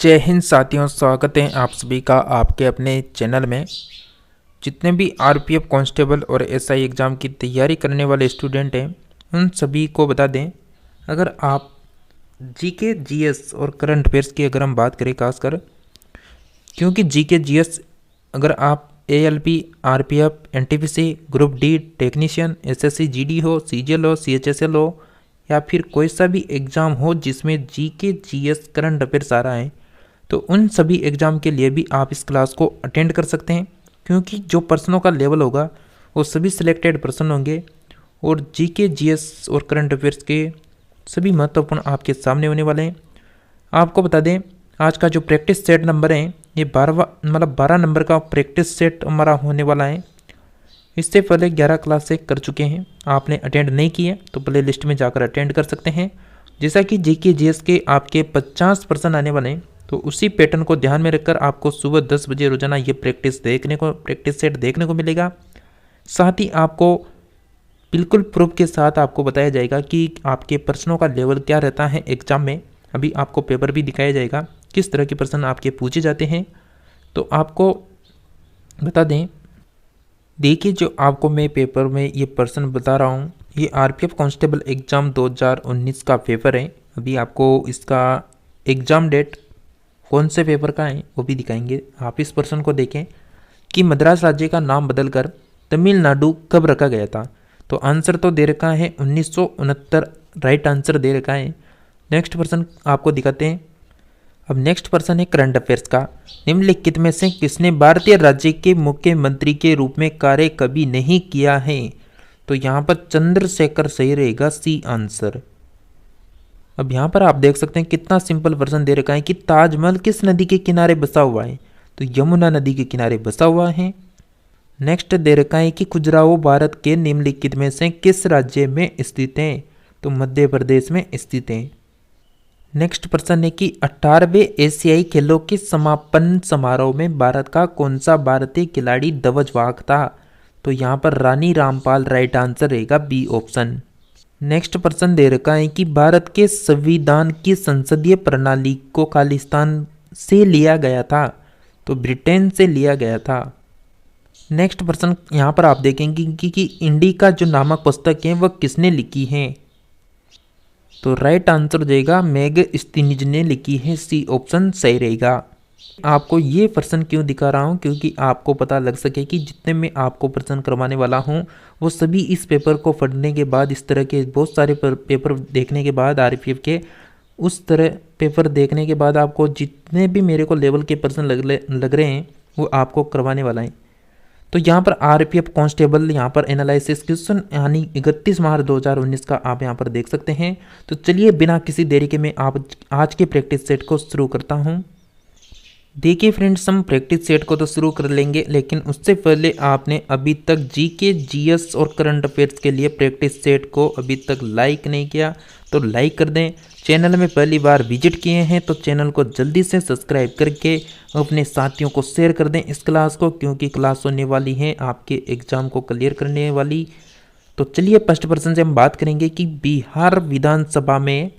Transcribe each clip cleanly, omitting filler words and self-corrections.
जय हिंद साथियों, स्वागत है आप सभी का आपके अपने चैनल में। जितने भी आरपीएफ कांस्टेबल और एसआई एग्ज़ाम की तैयारी करने वाले स्टूडेंट हैं उन सभी को बता दें, अगर आप जीके जीएस और करंट अफेयर्स की अगर हम बात करें खासकर, क्योंकि जीके जीएस अगर आप ALP, RPF, NTPC, group D, technician, SSC GD हो, सीजीएल हो, सीएचएसएल हो या फिर कोई सा भी एग्ज़ाम हो जिसमें जीके जीएस करंट अफेयर्स आ रहा है, तो उन सभी एग्ज़ाम के लिए भी आप इस क्लास को अटेंड कर सकते हैं। क्योंकि जो पर्सनों का लेवल होगा वो सभी सिलेक्टेड पर्सन होंगे और जीके जीएस और करंट अफेयर्स के सभी महत्वपूर्ण आपके सामने होने वाले हैं। आपको बता दें, आज का जो प्रैक्टिस सेट नंबर है ये 12 नंबर का प्रैक्टिस सेट हमारा होने वाला है। इससे पहले 11 क्लास से कर चुके हैं, आपने अटेंड नहीं किए तो प्ले लिस्ट में जाकर अटेंड कर सकते हैं। जैसा कि जीके जीएस के आपके 50% आने वाले हैं, तो उसी पैटर्न को ध्यान में रखकर आपको सुबह 10 बजे रोजाना ये प्रैक्टिस सेट देखने को मिलेगा। साथ ही आपको बिल्कुल प्रूफ के साथ आपको बताया जाएगा कि आपके प्रश्नों का लेवल क्या रहता है एग्जाम में। अभी आपको पेपर भी दिखाया जाएगा किस तरह के प्रश्न आपके पूछे जाते हैं। तो आपको बता दें, देखिए जो आपको मैं पेपर में ये प्रश्न बता रहा हूँ, ये आरपीएफ कांस्टेबल एग्ज़ाम 2019 का पेपर है। अभी आपको इसका एग्ज़ाम डेट कौन से पेपर का है वो भी दिखाएंगे। आप इस प्रश्न को देखें कि मद्रास राज्य का नाम बदलकर तमिलनाडु कब रखा गया था। तो आंसर तो दे रखा है 1969, राइट आंसर दे रखा है। नेक्स्ट प्रश्न आपको दिखाते हैं। अब नेक्स्ट प्रश्न है करंट अफेयर्स का। निम्नलिखित में से किसने भारतीय राज्य के मुख्यमंत्री के रूप में कार्य कभी नहीं किया है। तो यहाँ पर चंद्रशेखर सही रहेगा, सी आंसर। अब यहाँ पर आप देख सकते हैं कितना सिंपल प्रश्न दे रखा है कि ताजमहल किस नदी के किनारे बसा हुआ है। तो यमुना नदी के किनारे बसा हुआ है। नेक्स्ट दे रखा है कि खजुराहो भारत के निम्नलिखित में से किस राज्य में स्थित है। तो मध्य प्रदेश में स्थित है। नेक्स्ट प्रश्न है कि 18वें एशियाई खेलों के समापन समारोह में भारत का कौन सा भारतीय खिलाड़ी ध्वजवाहक था। तो यहाँ पर रानी रामपाल राइट आंसर रहेगा, बी ऑप्शन। नेक्स्ट प्रश्न दे रखा है कि भारत के संविधान की संसदीय प्रणाली को खालिस्तान से लिया गया था। तो ब्रिटेन से लिया गया था। नेक्स्ट प्रश्न यहाँ पर आप देखेंगे कि इंडिका जो नामक पुस्तक है वह किसने लिखी है। तो राइट आंसर देगा मेग स्टिनिज ने लिखी है, सी ऑप्शन सही रहेगा। आपको ये प्रश्न क्यों दिखा रहा हूँ, क्योंकि आपको पता लग सके कि जितने मैं आपको प्रश्न करवाने वाला हूँ वो सभी इस पेपर को पढ़ने के बाद, इस तरह के बहुत सारे पेपर देखने के बाद, आरपीएफ के उस तरह पेपर देखने के बाद आपको जितने भी मेरे को लेवल के प्रश्न लग रहे हैं वो आपको करवाने वाला है। तो यहाँ पर आरपीएफ कांस्टेबल यहाँ पर एनालिसिस क्वेश्चन यानी 31 मार्च 2019 का आप यहाँ पर देख सकते हैं। तो चलिए बिना किसी देरी के मैं आप आज के प्रैक्टिस सेट को शुरू करता हूँ। देखिए फ्रेंड्स, हम प्रैक्टिस सेट को तो शुरू कर लेंगे, लेकिन उससे पहले आपने अभी तक जीके जीएस और करंट अफेयर्स के लिए प्रैक्टिस सेट को अभी तक लाइक नहीं किया तो लाइक कर दें। चैनल में पहली बार विजिट किए हैं तो चैनल को जल्दी से सब्सक्राइब करके अपने साथियों को शेयर कर दें इस क्लास को, क्योंकि क्लास होने वाली है आपके एग्जाम को क्लियर करने वाली। तो चलिए फर्स्ट प्रश्न से हम बात करेंगे कि बिहार विधानसभा में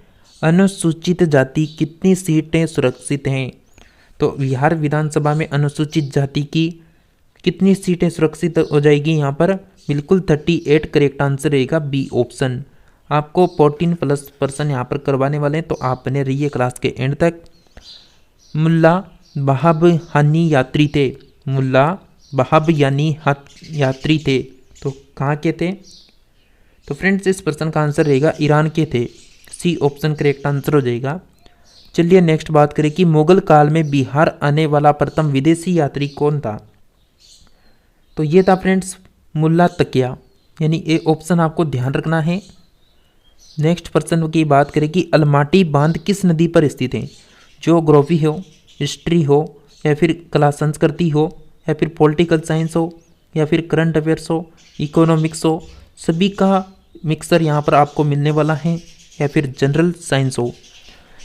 अनुसूचित जाति कितनी सीटें सुरक्षित हैं। तो बिहार विधानसभा में अनुसूचित जाति की कितनी सीटें सुरक्षित हो जाएगी, यहाँ पर बिल्कुल 38 करेक्ट आंसर रहेगा, बी ऑप्शन। आपको 14+ यहाँ पर करवाने वाले हैं, तो आप बने रहिए क्लास के एंड तक। मुल्ला बहाब हानी यात्री थे। मुल्ला बहाब यात्री थे तो कहाँ के थे। तो फ्रेंड्स इस प्रश्न का आंसर रहेगा ईरान के थे, सी ऑप्शन करेक्ट आंसर हो जाएगा। चलिए नेक्स्ट बात करें कि मुगल काल में बिहार आने वाला प्रथम विदेशी यात्री कौन था। तो ये था फ्रेंड्स मुल्ला तकिया, यानी ए ऑप्शन आपको ध्यान रखना है। नेक्स्ट प्रश्न की बात करें कि अलमाटी बांध किस नदी पर स्थित है। ज्योग्राफी हो, हिस्ट्री हो, या फिर कला संस्कृति हो, या फिर पॉलिटिकल साइंस हो, या फिर करंट अफेयर्स हो, इकोनॉमिक्स हो, सभी का मिक्सर यहाँ पर आपको मिलने वाला है, या फिर जनरल साइंस हो।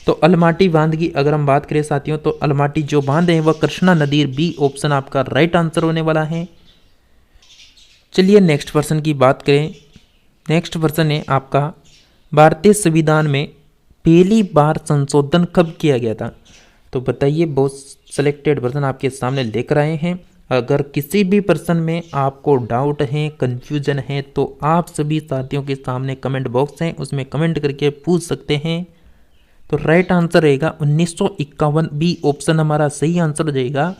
तो अलमाटी बांध की अगर हम बात करें साथियों, तो अलमाटी जो बांध है वह कृष्णा नदी, बी ऑप्शन आपका राइट आंसर होने वाला है। चलिए नेक्स्ट प्रश्न की बात करें। नेक्स्ट प्रश्न है आपका, भारतीय संविधान में पहली बार संशोधन कब किया गया था। तो बताइए, बहुत सेलेक्टेड वर्जन आपके सामने लेकर आए हैं। अगर किसी भी पर्सन में आपको डाउट है, कन्फ्यूजन है, तो आप सभी साथियों के सामने कमेंट बॉक्स है, उसमें कमेंट करके पूछ सकते हैं। तो राइट आंसर रहेगा 1951, बी ऑप्शन हमारा सही आंसर हो जाएगा।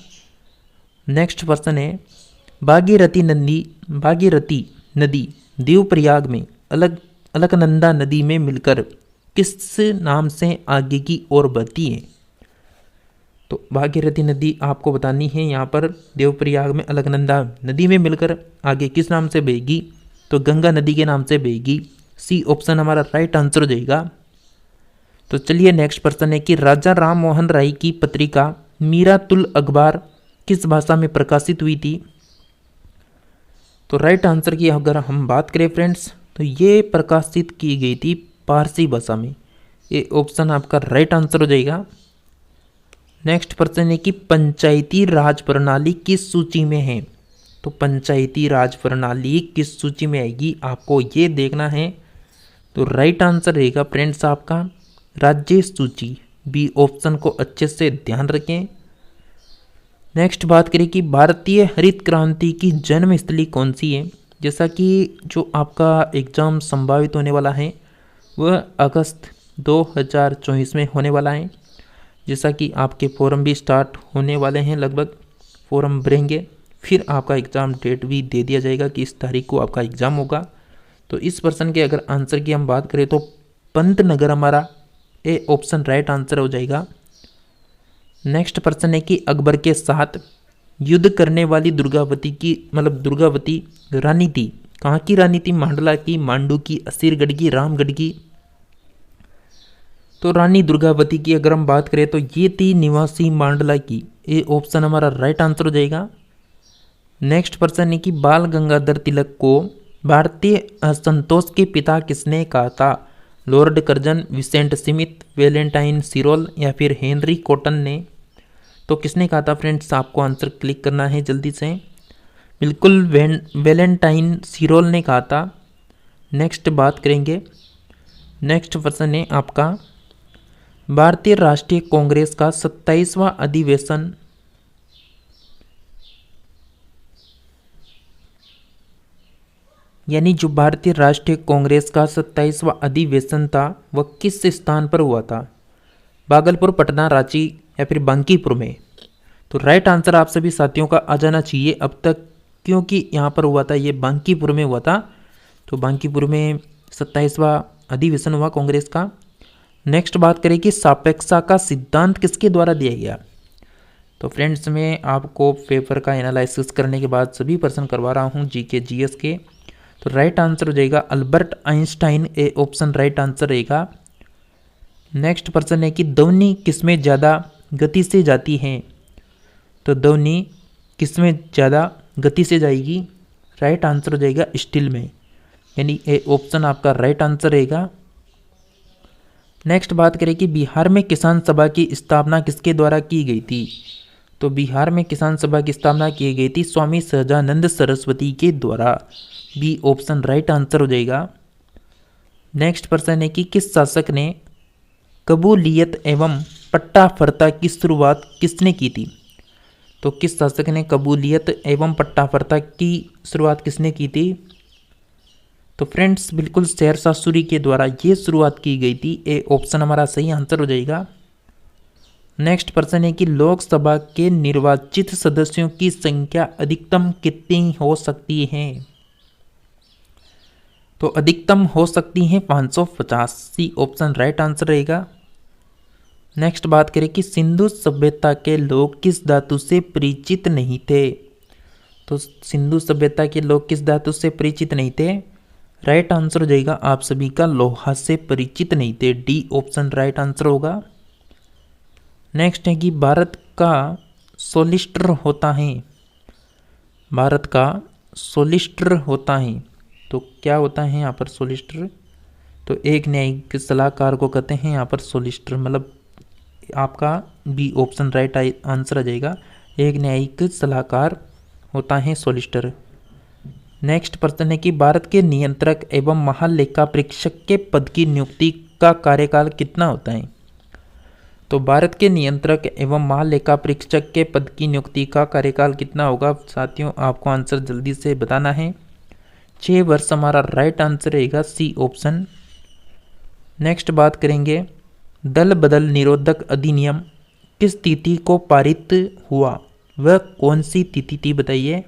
नेक्स्ट पर्सन है भागीरथी नदी देवप्रयाग में अलकनंदा नदी में मिलकर किस नाम से आगे की ओर बहती है। तो भागीरथी नदी आपको बतानी है, यहाँ पर देवप्रयाग में अलकनंदा नदी में मिलकर आगे किस नाम से बहेगी। तो गंगा नदी के नाम से बहेगी। सी ऑप्शन हमारा राइट आंसर हो जाएगा। तो चलिए नेक्स्ट पर्सन है कि राजा राम मोहन राय की पत्रिका मीरातुल अखबार किस भाषा में प्रकाशित हुई थी। तो राइट आंसर की अगर हम बात करें फ्रेंड्स, तो ये प्रकाशित की गई थी पारसी भाषा में। ये ऑप्शन आपका राइट आंसर हो जाएगा। नेक्स्ट पर्सन है कि पंचायती राज प्रणाली किस सूची में है। तो पंचायती राज प्रणाली किस सूची में आएगी, आपको ये देखना है। तो राइट आंसर रहेगा फ्रेंड्स आपका राज्य सूची, बी ऑप्शन को अच्छे से ध्यान रखें। नेक्स्ट बात करें कि भारतीय हरित क्रांति की जन्मस्थली कौन सी है। जैसा कि जो आपका एग्ज़ाम संभावित होने वाला है वह अगस्त 2024 में होने वाला है। जैसा कि आपके फॉर्म भी स्टार्ट होने वाले हैं, लगभग फॉर्म भरेंगे, फिर आपका एग्ज़ाम डेट भी दे दिया जाएगा कि इस तारीख को आपका एग्ज़ाम होगा। तो इस पर्सन के अगर आंसर की हम बात करें तो पंतनगर हमारा ए ऑप्शन राइट आंसर हो जाएगा। नेक्स्ट पर्सन है कि अकबर के साथ युद्ध करने वाली दुर्गावती रानी थी। कहाँ की रानी थी? मांडला की, मांडू की, असीरगढ़ की, रामगढ़ की। तो रानी दुर्गावती की अगर हम बात करें तो ये थी निवासी मांडला की। ये ऑप्शन हमारा राइट आंसर हो जाएगा। नेक्स्ट पर्सन है कि बाल गंगाधर तिलक को भारतीय असंतोष के पिता किसने कहा था। Lord Curzon, Vincent Smith, Valentine Chirol या फिर हेनरी कॉटन ने। तो किसने कहा था फ्रेंड्स, आपको आंसर क्लिक करना है जल्दी से। बिल्कुल वेलेंटाइन सिरोल ने कहा था। नेक्स्ट बात करेंगे, नेक्स्ट पर्सन है आपका भारतीय राष्ट्रीय कांग्रेस का 27वां अधिवेशन यानी जो भारतीय राष्ट्रीय कांग्रेस का 27वां अधिवेशन था वह किस स्थान पर हुआ था। भागलपुर, पटना, रांची या फिर बांकीपुर में। तो राइट आंसर आप सभी साथियों का आ जाना चाहिए अब तक, क्योंकि यहाँ पर हुआ था, ये बांकीपुर में हुआ था। तो बांकीपुर में 27वां अधिवेशन हुआ कांग्रेस का। नेक्स्ट बात करें कि सापेक्षा का सिद्धांत किसके द्वारा दिया गया। तो फ्रेंड्स मैं आपको पेपर का एनालिसिस करने के बाद सभी प्रश्न करवा रहा हूँ जीके जीएस के। तो राइट आंसर हो जाएगा Albert Einstein, A option right answer रहेगा। नेक्स्ट पर्सन है कि ध्वनि किसमें ज़्यादा गति से जाती है। तो ध्वनि किसमें ज़्यादा गति से जाएगी, राइट आंसर हो जाएगा स्टील में, यानी ए ऑप्शन आपका राइट आंसर रहेगा। नेक्स्ट बात करें कि बिहार में किसान सभा की स्थापना किसके द्वारा की गई थी। तो बिहार में किसान सभा की स्थापना की गई थी स्वामी सहजानंद सरस्वती के द्वारा, बी ऑप्शन राइट आंसर हो जाएगा। नेक्स्ट पर्सन है कि किस शासक ने कबूलियत एवं पट्टा फर्ता की शुरुआत किसने की थी। तो किस शासक ने कबूलियत एवं पट्टा फर्ता की शुरुआत किसने की थी। तो फ्रेंड्स बिल्कुल शेरशाह सूरी के द्वारा ये शुरुआत की गई थी, ए ऑप्शन हमारा सही आंसर हो जाएगा। नेक्स्ट पर्सन है कि लोकसभा के निर्वाचित सदस्यों की संख्या अधिकतम कितनी हो सकती है। तो अधिकतम हो सकती है 550, सी ऑप्शन राइट आंसर रहेगा। नेक्स्ट बात करें कि सिंधु सभ्यता के लोग किस धातु से परिचित नहीं थे। तो सिंधु सभ्यता के लोग किस धातु से परिचित नहीं थे, राइट आंसर हो जाएगा आप सभी का लोहा से परिचित नहीं थे, डी ऑप्शन राइट आंसर होगा। नेक्स्ट है कि भारत का सोलिस्टर होता है। भारत का सोलिस्टर होता है, तो क्या होता है यहाँ पर सोलिस्टर। तो एक न्यायिक सलाहकार को कहते हैं यहाँ पर सोलिस्टर, मतलब आपका बी ऑप्शन राइट आंसर आ जाएगा। एक न्यायिक सलाहकार होता है सोलिस्टर। नेक्स्ट पर्सन है कि भारत के नियंत्रक एवं महालेखा परीक्षक के पद की नियुक्ति का कार्यकाल कितना होता है। तो भारत के नियंत्रक एवं महालेखा परीक्षक के पद की नियुक्ति का कार्यकाल कितना होगा साथियों, आपको आंसर जल्दी से बताना है। 6 वर्ष हमारा राइट आंसर रहेगा सी ऑप्शन। नेक्स्ट बात करेंगे, दल बदल निरोधक अधिनियम किस तिथि को पारित हुआ, वह कौन सी तिथि थी बताइए।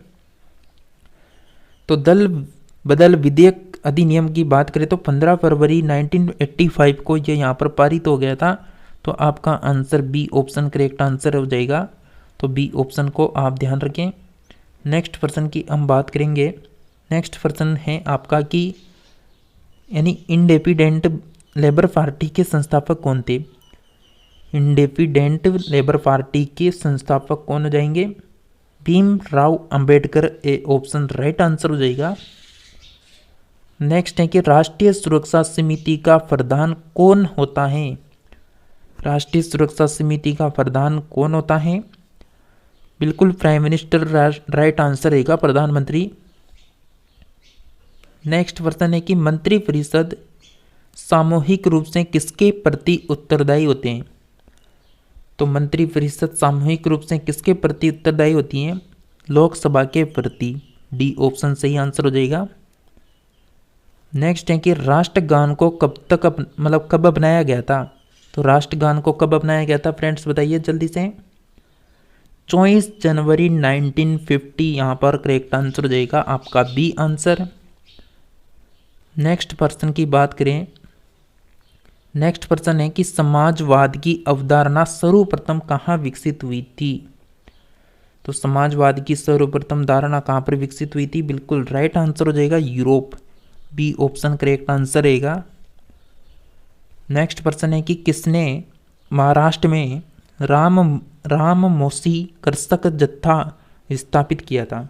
तो दल बदल विधेयक अधिनियम की बात करें तो 15 फरवरी 1985 को यह यहाँ पर पारित हो गया था। तो आपका answer B option correct answer हो जाएगा। तो बी ऑप्शन को आप ध्यान रखें। नेक्स्ट पर्सन की हम बात करेंगे। नेक्स्ट पर्सन है आपका कि यानी इंडिपेंडेंट लेबर पार्टी के संस्थापक कौन थे। इंडिपेंडेंट लेबर पार्टी के संस्थापक कौन हो जाएंगे, Bhimrao Ambedkar. A option right answer हो जाएगा। नेक्स्ट है कि राष्ट्रीय सुरक्षा समिति का प्रधान कौन होता है। राष्ट्रीय सुरक्षा समिति का प्रधान कौन होता है, बिल्कुल प्राइम मिनिस्टर राइट आंसर रहेगा, प्रधानमंत्री। नेक्स्ट प्रश्न है कि मंत्रिपरिषद सामूहिक रूप से किसके प्रति उत्तरदायी होते हैं। तो मंत्रिपरिषद सामूहिक रूप से किसके प्रति उत्तरदायी होती है, लोकसभा के प्रति। डी ऑप्शन सही आंसर हो जाएगा। नेक्स्ट है कि राष्ट्रगान को कब अपनाया गया था। तो राष्ट्रगान को कब अपनाया गया था फ्रेंड्स बताइए जल्दी से। 24 जनवरी 1950 यहाँ पर करेक्ट आंसर हो जाएगा आपका बी आंसर। नेक्स्ट पर्सन की बात करें। नेक्स्ट पर्सन है कि समाजवाद की अवधारणा सर्वप्रथम कहाँ विकसित हुई थी। तो समाजवाद की सर्वप्रथम धारणा कहाँ पर विकसित हुई थी, बिल्कुल राइट आंसर हो जाएगा Europe. B option correct answer रहेगा। नेक्स्ट पर्सन है कि किसने महाराष्ट्र में राममोशी कृषक जत्था स्थापित किया था।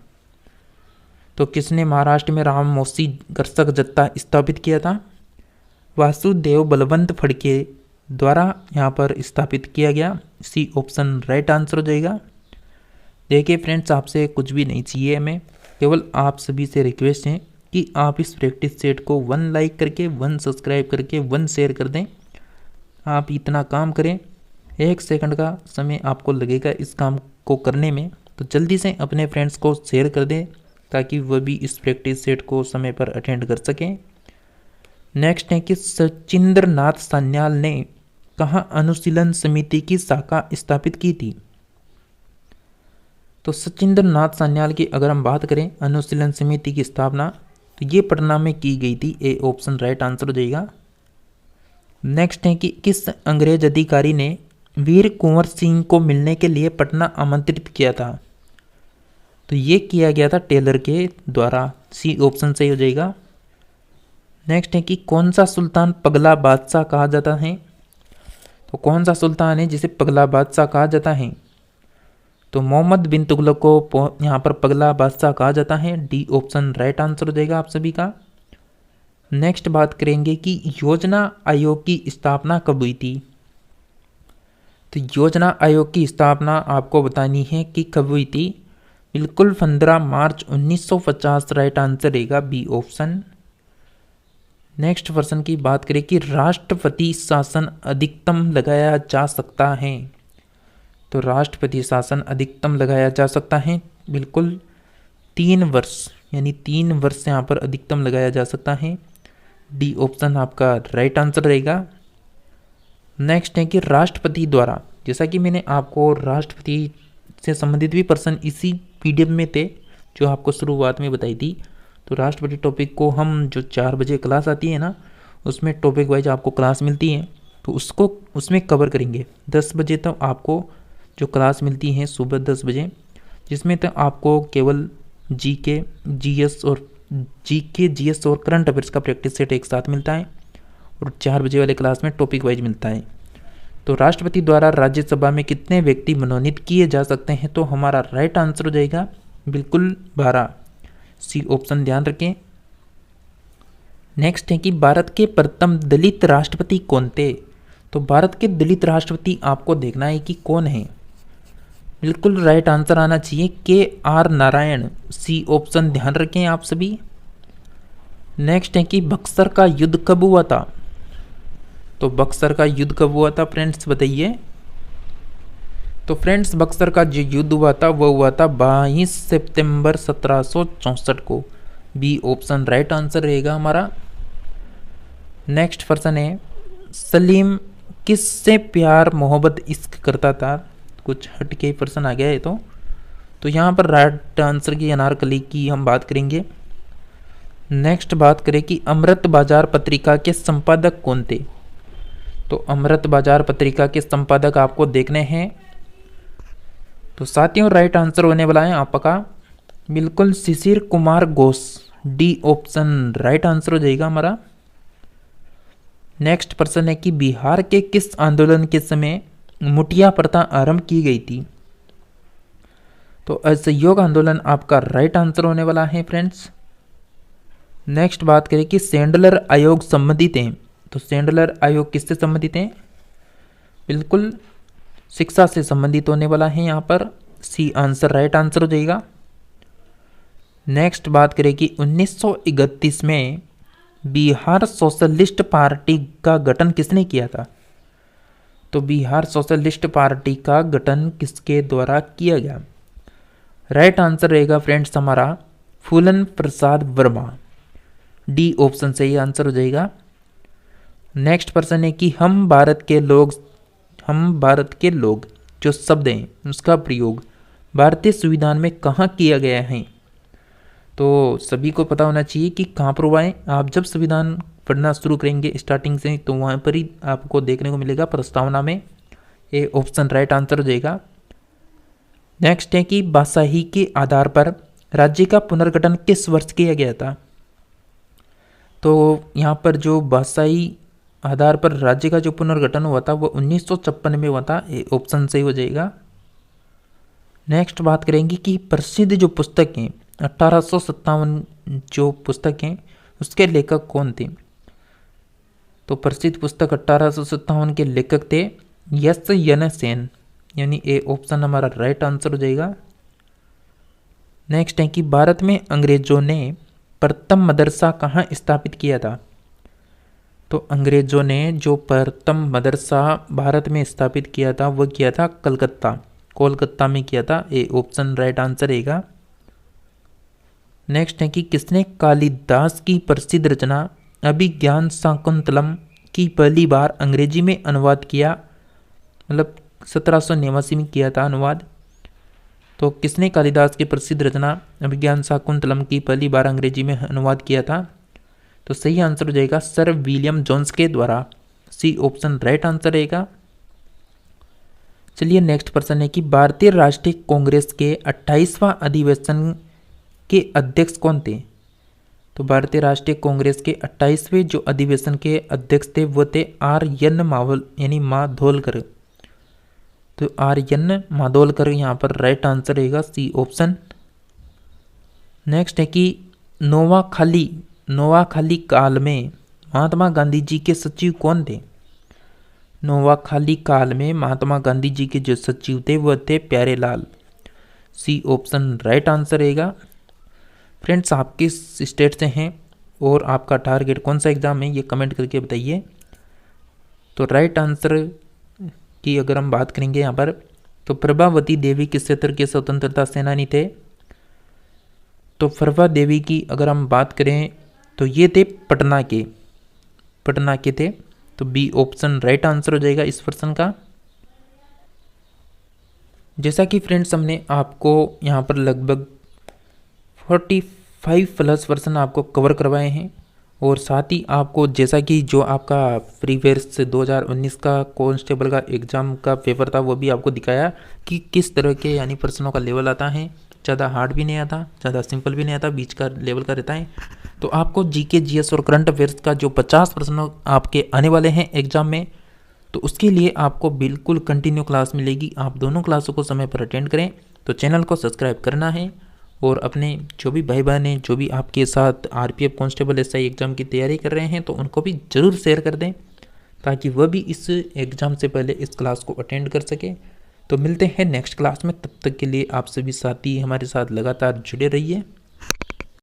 तो किसने महाराष्ट्र में राममोशी कृषक जत्था स्थापित किया था, वासुदेव बलवंत फड़के द्वारा यहाँ पर स्थापित किया गया। सी ऑप्शन राइट आंसर हो जाएगा। देखिए फ्रेंड्स, आपसे कुछ भी नहीं चाहिए, हमें केवल आप सभी से रिक्वेस्ट है कि आप इस प्रैक्टिस सेट को 1 लाइक करके 1 सब्सक्राइब करके 1 शेयर कर दें। आप इतना काम करें, 1 सेकंड का समय आपको लगेगा इस काम को करने में, तो जल्दी से अपने फ्रेंड्स को शेयर कर दें ताकि वह भी इस प्रैक्टिस सेट को समय पर अटेंड कर सकें। नेक्स्ट है कि सचिंद्र नाथ सान्याल ने कहाँ अनुशीलन समिति की शाखा स्थापित की थी। तो सचिंद्र नाथ सान्याल की अगर हम बात करें अनुशीलन समिति की स्थापना, तो ये पटना में की गई थी। ए ऑप्शन राइट आंसर हो जाएगा। नेक्स्ट है कि किस अंग्रेज अधिकारी ने वीर कुंवर सिंह को मिलने के लिए पटना आमंत्रित किया था। तो ये किया गया था टेलर के द्वारा। सी ऑप्शन सही हो जाएगा। नेक्स्ट है कि कौन सा सुल्तान पगला बादशाह कहा जाता है। तो कौन सा सुल्तान है जिसे पगला बादशाह कहा जाता है। तो मोहम्मद बिन तुगलक को यहाँ पर पगला बादशाह कहा जाता है। डी ऑप्शन राइट आंसर हो जाएगा आप सभी का। नेक्स्ट बात करेंगे कि योजना आयोग की स्थापना कब हुई थी। तो योजना आयोग की स्थापना आपको बतानी है कि कब हुई थी, बिल्कुल 15 मार्च 1950 राइट आंसर रहेगा बी ऑप्शन। नेक्स्ट पर्सन की बात करें कि राष्ट्रपति शासन अधिकतम लगाया जा सकता है। तो राष्ट्रपति शासन अधिकतम लगाया जा सकता है, बिल्कुल 3 वर्ष, यानी 3 वर्ष यहाँ पर अधिकतम लगाया जा सकता है। डी ऑप्शन आपका राइट आंसर रहेगा। नेक्स्ट है कि राष्ट्रपति द्वारा, जैसा कि मैंने आपको राष्ट्रपति से संबंधित भी पर्सन इसी पीडीएफ में थे जो आपको शुरुआत में बताई थी। तो राष्ट्रपति टॉपिक को हम जो 4 बजे क्लास आती है ना, उसमें टॉपिक वाइज आपको क्लास मिलती है, तो उसको उसमें कवर करेंगे। 10 बजे तक आपको जो क्लास मिलती है सुबह 10 बजे, जिसमें तक आपको केवल जीके जीएस और करंट अफेयर्स का प्रैक्टिस सेट एक साथ मिलता है, और 4 बजे वाले क्लास में टॉपिक वाइज मिलता है। तो राष्ट्रपति द्वारा राज्यसभा में कितने व्यक्ति मनोनीत किए जा सकते हैं। तो हमारा राइट आंसर हो जाएगा बिल्कुल 12। सी ऑप्शन ध्यान रखें। नेक्स्ट है कि भारत के प्रथम दलित राष्ट्रपति कौन थे। तो भारत के दलित राष्ट्रपति आपको देखना है कि कौन है, बिल्कुल राइट आंसर आना चाहिए के.आर. नारायण। सी ऑप्शन ध्यान रखें आप सभी। नेक्स्ट है कि बक्सर का युद्ध कब हुआ था। तो बक्सर का युद्ध कब हुआ था फ्रेंड्स बताइए। तो फ्रेंड्स बक्सर का जो युद्ध हुआ था वो हुआ था 22 सितंबर 1764 को। बी ऑप्शन राइट आंसर रहेगा हमारा। नेक्स्ट पर्सन है, सलीम किससे प्यार मोहब्बत इश्क करता था। कुछ हटके पर्सन आ गया है तो यहाँ पर राइट आंसर की अनारकली की हम बात करेंगे। नेक्स्ट बात करें कि अमृत बाजार पत्रिका के संपादक कौन थे। तो अमृत बाजार पत्रिका के संपादक आपको देखने हैं। तो साथियों राइट आंसर होने वाला है आपका बिल्कुल Shishir Kumar Ghosh. D option right answer हो जाएगा हमारा। नेक्स्ट प्रश्न है कि बिहार के किस आंदोलन के समय मुटिया प्रथा आरंभ की गई थी। तो असहयोग आंदोलन आपका राइट आंसर होने वाला है फ्रेंड्स। नेक्स्ट बात करें कि सेंडलर आयोग संबंधित हैं। तो सेंडलर आयोग किससे संबंधित हैं, बिल्कुल शिक्षा से संबंधित होने वाला है यहाँ पर। सी आंसर राइट आंसर हो जाएगा। नेक्स्ट बात करें कि 1931 में बिहार सोशलिस्ट पार्टी का गठन किसने किया था। तो बिहार सोशलिस्ट पार्टी का गठन किसके द्वारा किया गया। राइट आंसर रहेगा फ्रेंड्स हमारा फूलन प्रसाद वर्मा। डी ऑप्शन से ही आंसर हो जाएगा। नेक्स्ट प्रश्न है कि हम भारत के लोग जो शब्द हैं उसका प्रयोग भारतीय संविधान में कहाँ किया गया है। तो सभी को पता होना चाहिए कि कहाँ पर हुआ है। आप जब संविधान पढ़ना शुरू करेंगे स्टार्टिंग से तो वहाँ पर ही आपको देखने को मिलेगा प्रस्तावना में। ए ऑप्शन राइट आंसर हो जाएगा। नेक्स्ट है कि बादशाही के आधार पर राज्य का पुनर्गठन किस वर्ष किया गया था। तो यहाँ पर जो बादशाही आधार पर राज्य का जो पुनर्गठन हुआ था वो 1956 में हुआ था। ए ऑप्शन सही हो जाएगा। नेक्स्ट बात करेंगे कि प्रसिद्ध जो पुस्तक हैं 1857 जो पुस्तक हैं उसके लेखक कौन थे। तो प्रसिद्ध पुस्तक 1857 के लेखक थे यस यन सेन, यानी ए ऑप्शन हमारा राइट आंसर हो जाएगा। नेक्स्ट है कि भारत में अंग्रेजों ने प्रथम मदरसा कहाँ स्थापित किया था। तो अंग्रेजों ने जो प्रथम मदरसा भारत में स्थापित किया था वो किया था कोलकाता में किया था। ए ऑप्शन राइट आंसर रहेगा। नेक्स्ट है कि किसने कालिदास की प्रसिद्ध रचना अभिज्ञान शाकुंतलम की पहली बार अंग्रेजी में अनुवाद किया, मतलब 1789 में किया था अनुवाद। तो किसने कालिदास की प्रसिद्ध रचना अभिज्ञान शाकुंतलम की पहली बार अंग्रेजी में अनुवाद किया था। तो सही आंसर हो जाएगा सर विलियम जोन्स के द्वारा। सी ऑप्शन राइट आंसर रहेगा। चलिए नेक्स्ट प्रश्न है कि भारतीय राष्ट्रीय कांग्रेस के 28वां अधिवेशन के अध्यक्ष कौन थे। तो भारतीय राष्ट्रीय कांग्रेस के 28वें जो अधिवेशन के अध्यक्ष थे वो थे आर एन मावल यानी माधोलकर। तो आर एन माधोलकर यहाँ पर राइट आंसर रहेगा। C option. नेक्स्ट है कि नोवाखाली काल में महात्मा गांधी जी के सचिव कौन थे। नोवाखाली काल में महात्मा गांधी जी के जो सचिव थे वह थे Pyarelal. C option right answer रहेगा। फ्रेंड्स आप किस स्टेट से हैं और आपका टारगेट कौन सा एग्ज़ाम है ये कमेंट करके बताइए। तो राइट आंसर की अगर हम बात करेंगे यहाँ पर तो प्रभावती देवी किस क्षेत्र के स्वतंत्रता सेनानी थे। तो प्रभा देवी की अगर हम बात करें तो ये थे पटना के थे। तो बी ऑप्शन राइट आंसर हो जाएगा इस प्रश्न का। जैसा कि फ्रेंड्स हमने आपको यहाँ पर लगभग 45 प्लस पर्सन आपको कवर करवाए हैं और साथ ही आपको जैसा कि जो आपका प्रीवियस 2019 का कांस्टेबल का एग्ज़ाम का पेपर था वो भी आपको दिखाया कि किस तरह के यानी प्रश्नों का लेवल आता है। ज़्यादा हार्ड भी नहीं आता, ज़्यादा सिंपल भी नहीं आता, बीच का लेवल का रहता है। तो आपको जीके जीएस और करंट अफेयर्स का जो 50 प्रश्न आपके आने वाले हैं एग्ज़ाम में, तो उसके लिए आपको बिल्कुल कंटिन्यू क्लास मिलेगी। आप दोनों क्लासों को समय पर अटेंड करें। तो चैनल को सब्सक्राइब करना है और अपने जो भी भाई बहन हैं जो भी आपके साथ आरपीएफ कांस्टेबल एसआई एग्ज़ाम की तैयारी कर रहे हैं तो उनको भी ज़रूर शेयर कर दें ताकि वह भी इस एग्ज़ाम से पहले इस क्लास को अटेंड कर सके। तो मिलते हैं नेक्स्ट क्लास में, तब तक के लिए आप सभी साथी हमारे साथ लगातार जुड़े रहिए।